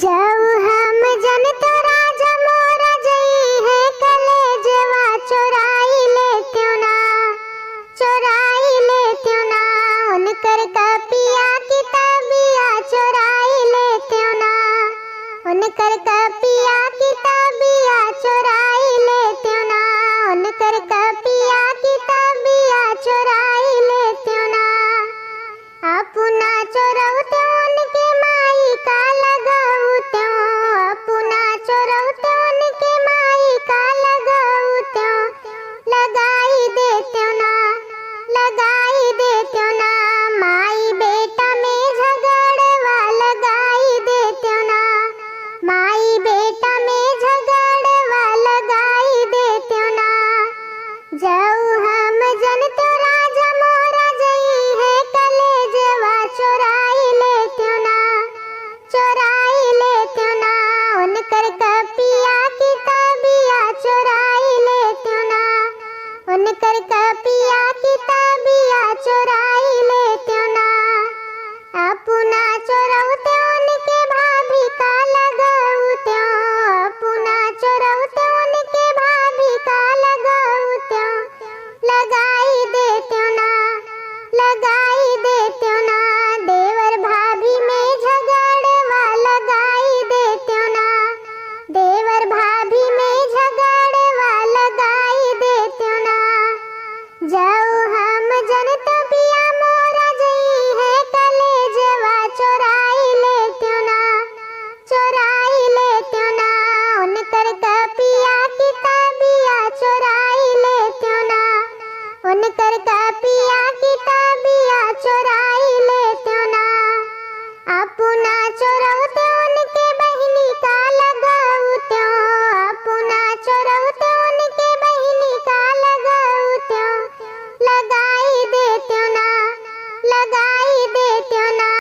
जाऊ हम जन तो राजा मोरा जई है कलेजवा चोराई ले क्यों ना, चोराई ले क्यों ना, उनकर कपिया किताबिया चोराई ले क्यों ना, उनकर कपिया किताबिया चोराई